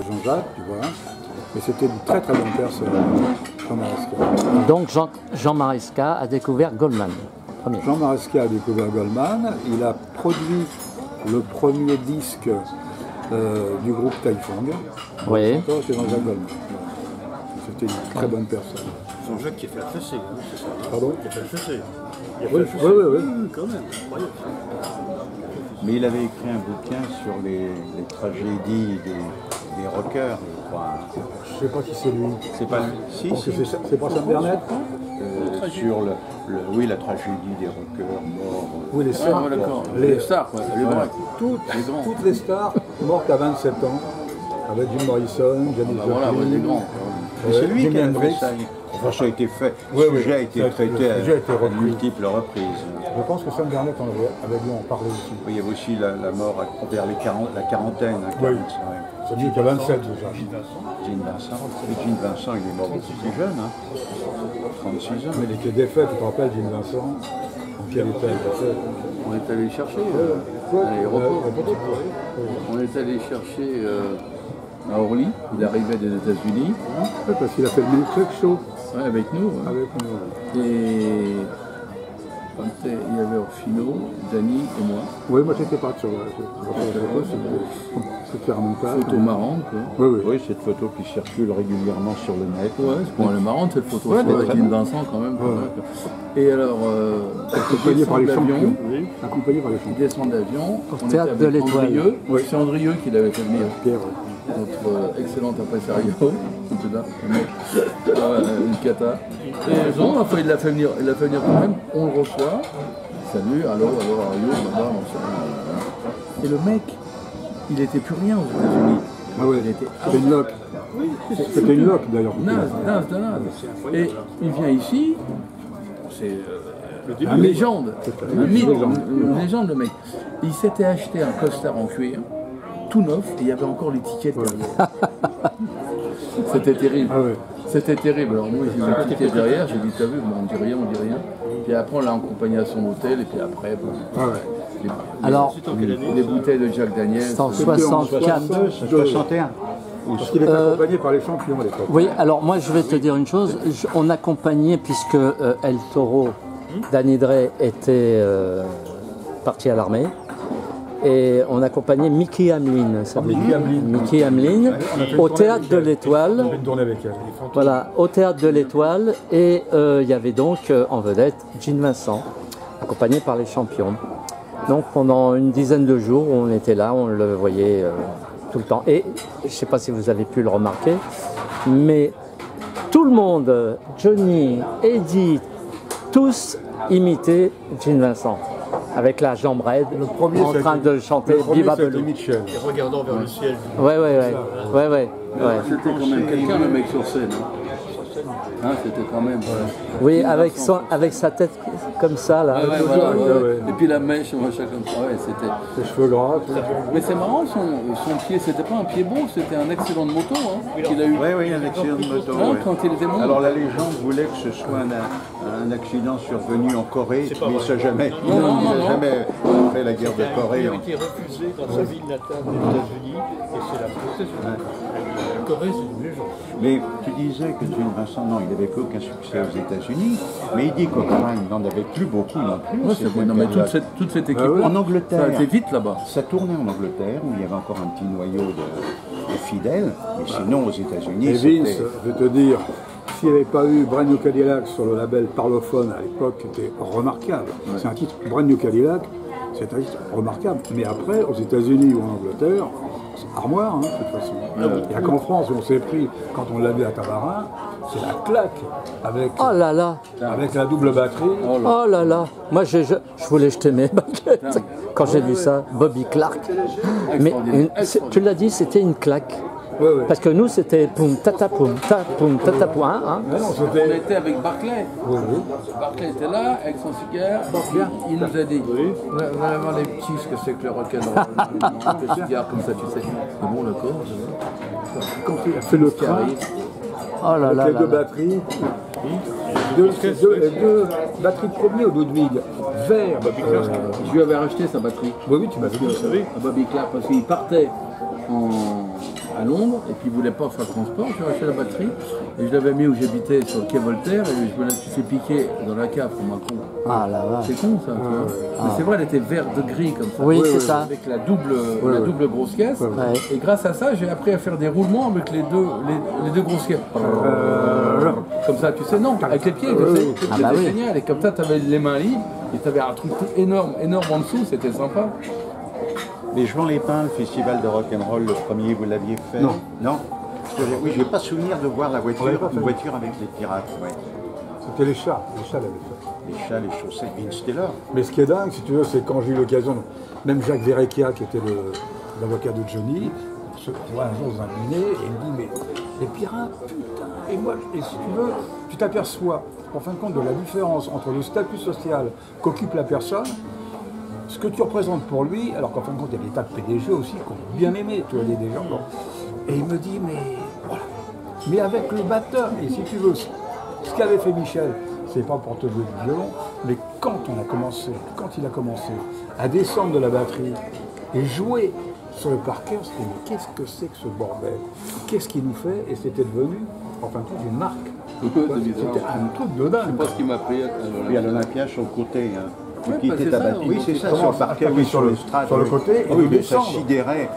Jean-Jacques, tu vois. Et c'était une très très bonne personne, Jean Maresca. Donc Jean Maresca a découvert Goldman. Jean Maresca a découvert Goldman. Il a produit le premier disque du groupe Taifong. Oui. C'était Jean-Jacques Goldman. C'était une très bonne personne. Jean-Jacques qui a fait la chaussée, hein, c'est ça. Pardon? Qui a fait la chaussée. Oui. Quand même, incroyable. Mais il avait écrit un bouquin sur les tragédies des rockers, je crois. Je ne sais pas si c'est lui. C'est pas lui? Si, Parce que si. c'est pas Sam Bernet? Sur oui, la tragédie des rockers morts. Oui, les stars. Ah, d'accord. Les stars, quoi. Les voilà. grands. Toutes les stars mortes à 27 ans. Avec Jim Morrison, Janis Voilà, Joplin. les grands. Et c'est lui Jimi qui a fait Hendrix. ça. Enfin, ça a été fait. Oui, Le sujet a été le traité sujet a été à repris. multiples reprises. Je pense que Sam Bernet avait dû en parler aussi. Oui, il y avait aussi la mort vers la quarantaine. Hein, Oui. ouais. C'est lui qui a 27 déjà. Jean Vincent. Et Jean Vincent, il est mort beaucoup plus jeune, hein. 36 ans. Mais il était défait, tu te rappelles, Jim Vincent? En quel état il était? On est allé chercher Quoi? à l'aéroport. On est allé chercher à Orly. Il arrivait des États-Unis. Oui, parce qu'il a fait le Milkshake Show Ouais, avec nous. Ouais. avec nous. Et il y avait Orfino, Dany et moi. Oui, moi j'étais pas sur la photo, c'était remontable. Photo marrante, quoi. Oui, oui. Oui, cette photo qui circule régulièrement sur le net. Ouais, elle est marrante cette photo. Ouais, avec très Jean bien. Vincent quand même. Ouais. Et alors, Accompagné par les champions. l'avion, Accompagné par les il champions. descend de l'avion. On théâtre était avec de l'Étoile. Andrieux. Oui. C'est Andrieux qui l'avait fait venir. Pierre, Notre excellent impresario, tout là, le mec, une cata. Et non, enfin, il l'a fait venir quand même, on le reçoit. Salut, allô, Ario, madame, et le mec, il était plus rien aux États-Unis. Ah ouais, Il était c'était une loque. C'était une loque d'ailleurs. naze de naze. Et il vient ici, c'est une légende, un mythe, une légende le mec. Il s'était acheté un costard en cuir, tout neuf, et il y avait encore l'étiquette derrière. C'était terrible. Ah ouais. C'était terrible. Alors moi, j'ai mis l'étiquette derrière, j'ai dit, t'as vu, bon, on dit rien. Puis après, on l'a accompagné à son hôtel, et puis après, bon, Ah ouais. Alors, les bouteilles de Jack Daniels. c'est en 64. 61. Parce qu'il était accompagné par les champions à l'époque. Oui, alors moi je vais te dire une chose. On accompagnait, puisque El Toro d'Anidré était parti à l'armée, et on accompagnait Mickey Hamlin, ça vous dit Mickey Hamlin, au Théâtre de l'Étoile. On fait une tournée avec elle. Voilà, au Théâtre de l'Étoile, et il y avait donc en vedette Jean Vincent, accompagné par les champions. Donc pendant une dizaine de jours, on était là, on le voyait tout le temps. Et je ne sais pas si vous avez pu le remarquer, mais tout le monde, Johnny, Eddie, tous imitaient Jean Vincent, avec la jambe raide, Le premier, en train de chanter Viva c'était Belou. Mitchell. Et regardant vers le ciel. Ouais. C'était quand même quelqu'un, le mec sur scène. Hein, c'était quand même. Oui, avec sa tête comme ça, là. Voilà. ouais. Et puis la mèche, machin comme ça. Ouais, c'était. Les cheveux gras. tout. Mais c'est marrant, son pied, c'était pas un pied bon, c'était un accident de moto qu'il a eu. Oui, un accident de moto. Hein, ouais. quand il était mort. Alors la légende voulait que ce soit un accident survenu en Corée, mais ça n'a jamais, Non. jamais fait la guerre de Il Corée. a été refusé dans sa ville natale des États-Unis, et c'est la protection. La Corée, c'est une légende. Mais tu disais que Jean Vincent, non, il n'avait fait aucun succès aux États-Unis, mais il dit qu'Opéra, il n'en avait plus beaucoup non plus. Ouais, C'était non, mais un- toute cette équipe. En Ça Angleterre, a été vite là-bas. ça tournait en Angleterre, où il y avait encore un petit noyau de fidèles, mais sinon aux États-Unis, Et Vince, c'était... je vais te dire, s'il n'y avait pas eu Brand New Cadillac sur le label Parlophone à l'époque, c'était remarquable. C'est un titre, Brand New Cadillac, c'est un titre remarquable. Mais après, aux États-Unis ou en Angleterre, c'est armoire, hein, de toute façon. Il n'y a qu'en France où on s'est pris, quand on l'a vu à Tabarin, c'est la claque avec, Oh là là, avec la double batterie. oh là là. Moi, je voulais jeter mes baguettes quand j'ai vu ça. Bobby Clark. Mais tu l'as dit, c'était une claque. Ouais, ouais. Parce que nous, c'était poum, tata, poum, ta, poum, tata, poum, hein. Mais non, On c'était... était avec Barclay. Oui, oui. Barclay était là, avec son cigare. Il nous a dit vous allez voir les petits, ce que c'est que le rock'n'roll. Le cigare comme ça, tu sais. C'est bon, d'accord. Quand il a fait le train, Oh là là avec les là deux là. batteries, deux batteries de premier au Ludwig, vert. Je lui avais racheté sa batterie. Oui, tu m'avais dit. À Bobby Clark, parce qu'il partait en à Londres, et puis il ne voulait pas faire le transport, j'ai racheté la batterie, et je l'avais mis où j'habitais sur le quai Voltaire, et je me la suis fait piquer dans la cave comme un con. Ah là là. C'est con ça, tu vois. Mais c'est vrai, elle était verte de gris comme ça. Oui, c'est ça. Avec la double grosse caisse. Ouais. Et grâce à ça, j'ai appris à faire des roulements avec les deux grosses caisses. Comme ça, tu sais, non, avec les pieds, tu sais. Ah bah C'était oui. génial. Et comme ça, tu avais les mains libres, et tu avais un truc énorme en dessous, c'était sympa. Les Jouant les Pins, le festival de rock'n'roll, le premier, vous l'aviez fait? Non. Non? Oui, je n'ai pas souvenir de voir la voiture, une voiture avec les pirates. Ouais. C'était les chats l'avaient fait. Les chats, les chaussettes, Vince Taylor. Mais ce qui est dingue, si tu veux, c'est quand j'ai eu l'occasion, même Jacques Verrecchia, qui était l'avocat de Johnny, se voit un jour dans un dîner et il me dit, mais les pirates, putain, et si tu veux, tu t'aperçois, en fin de compte, de la différence entre le statut social qu'occupe la personne, ce que tu représentes pour lui, alors qu'en fin de compte, il y a des tas de PDG aussi qui ont bien aimé, tu vois, des gens. Bon. Et il me dit, mais voilà, mais avec le batteur, et si tu veux, ce qu'avait fait Michel, c'est pas pour te jouer du violon, mais quand il a commencé à descendre de la batterie et jouer sur le parquet, on se dit, mais qu'est-ce que c'est que ce bordel? Qu'est-ce qu'il nous fait? Et c'était devenu, en fin de compte, une marque. C'était un truc de dingue. Je sais pas ce qui m'a pris. Puis à l'Olympia, sur le côté. Hein. Ouais, Qui bah, était c'est ça, abattu. Oui, c'est ça, Comment sur le parquet, attaquer oui, sur sur le- le strat. sur le côté, Ah et oui, de mais ça descendre. sidérait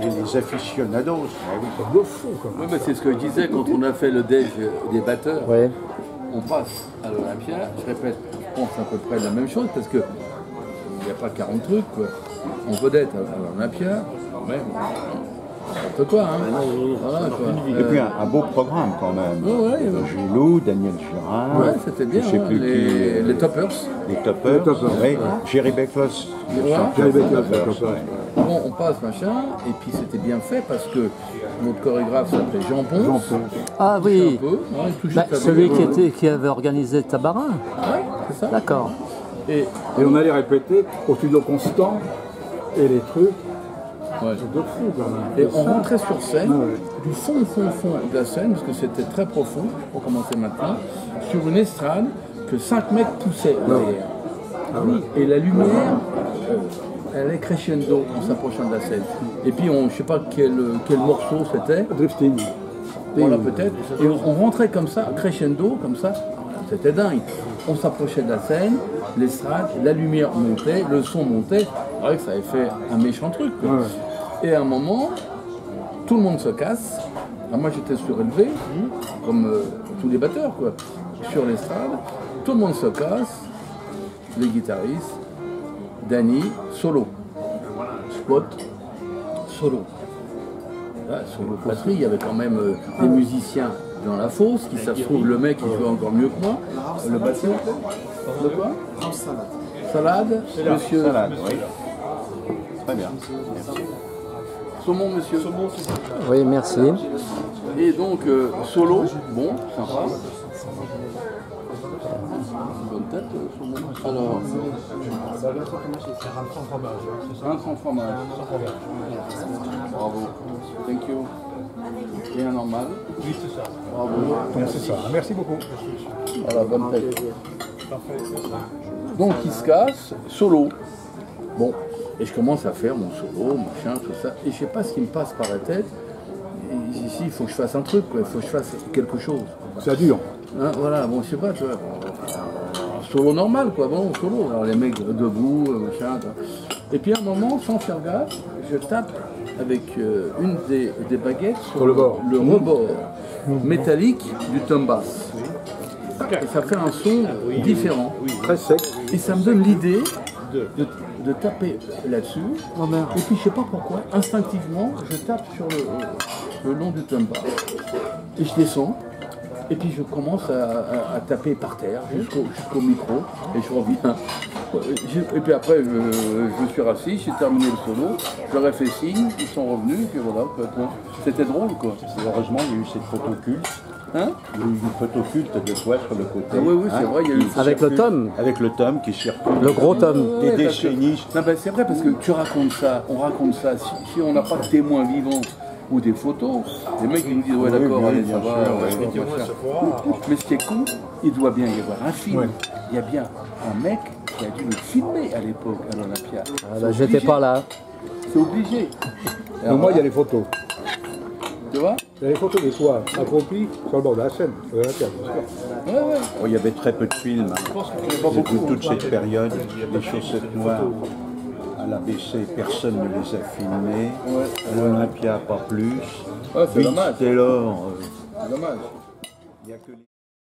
les aficionados. Ah oui. C'est de fou, quoi. Oui, mais c'est ce que je disais quand on a fait le déj des batteurs. Ouais. On passe à l'Olympia, je répète, je pense à peu près la même chose parce que il n'y a pas 40 trucs, quoi. En vedette à l'Olympia, mais n'importe quoi, hein. Voilà, quoi. Et puis un beau programme quand même. Ouais, Gilou, Daniel Girard. ouais, c'était bien, je sais hein, plus qui, les toppers. Les toppers. Les toppers, Ouais. Jerry Beckloss. le Ouais. chanteur Jerry des Beckloss, Toppers, les Toppers. ouais. Bon, on passe, machin, et puis c'était bien fait parce que notre chorégraphe s'appelait Jean Ponce. Ah Un oui. peu, hein, il touchait Bah, sa celui voix. qui avait organisé Tabarin. Ouais, c'est ça. D'accord. Et Et on allait répéter au studio Constant, et les trucs, ouais. c'est de fou, quand même. Et on rentrait sur scène, Ouais. du fond de la scène, parce que c'était très profond, pour commencer maintenant, sur une estrade que 5 mecs poussaient derrière. Et la lumière, elle est crescendo en s'approchant de la scène. Et puis, je ne sais pas quel morceau c'était, Drifting. voilà peut-être, et on rentrait comme ça, crescendo, comme ça, c'était dingue. On s'approchait de la scène, l'estrade, la lumière montait, le son montait, c'est vrai que ça avait fait un méchant truc, quoi. Ouais. Et à un moment, tout le monde se casse. Alors moi j'étais surélevé, comme tous les batteurs, quoi, sur l'estrade. Tout le monde se casse, les guitaristes, Danny, solo. Spot, solo. Là, solo batterie, il y avait quand même des musiciens dans la fosse, qui ça se trouve, le mec il joue encore mieux que moi. Le batteur. De quoi? Salade, monsieur. Salade, oui. Très bien. Saumon, monsieur. Oui, merci. Et donc, solo, bon, sympa. Bonne tête, saumon. Alors, un sans fromage. Bravo. Thank you. Rien normal. Oui, c'est ça. Bravo. Donc c'est ça. Merci beaucoup. Voilà, bonne tête. Donc, il se casse, solo. Bon, et je commence à faire mon solo, machin, tout ça. Et je sais pas ce qui me passe par la tête. Et ici, il faut que je fasse un truc, quoi. Il faut que je fasse quelque chose. Ça dure. Hein, voilà, bon, je sais pas, tu vois. Un solo normal, quoi, bon, solo. Alors, les mecs debout, machin. Quoi. Et puis, à un moment, sans faire gaffe, je tape avec une des baguettes Sur le bord. le rebord métallique du tom bass. Et ça fait un son différent. Très sec. Et ça me donne l'idée de taper là-dessus. Oh merde. Et puis je sais pas pourquoi, instinctivement, je tape sur le long du tom bass. Et je descends. Et puis je commence à taper par terre jusqu'au micro. Et je reviens. Et puis après, je me suis rassis, j'ai terminé le solo. Je leur ai fait signe, ils sont revenus. Et puis voilà, quoi. C'était drôle, quoi. Heureusement, il y a eu cette photo culte. Hein? Il y a eu une photo culte de toi sur le côté. Ah oui, oui, c'est vrai, il y a eu Avec le tome. Avec le tome qui circule. Le gros tome. Des Ouais, parce que- décennies. Non, ben, c'est vrai parce que tu racontes ça, on raconte ça. Si on n'a pas de témoins vivants ou des photos, les mecs ils nous disent ouais Oui, d'accord, oui, allez, bien ça va, sûr, ouais, oui. machin. Mais ce qui est con, il doit bien y avoir un film. Ouais. Il y a bien un mec qui a dû le filmer à l'époque à l'Olympia. Ah bah, j'étais pas là. C'est obligé. Donc moi, il y a les photos. Tu vois? Il y a des photos de toi accroupis sur le bord de la Seine, de la terre, bien sûr. Ouais, ouais. Oh, il y avait très peu de films. J'ai vu toute cette période, les chaussettes noires. À l'ABC, personne ne les a filmés. À l'Olympia, pas plus. Ouais, c'est Vince dommage. Taylor, C'est dommage. il n'y a que les...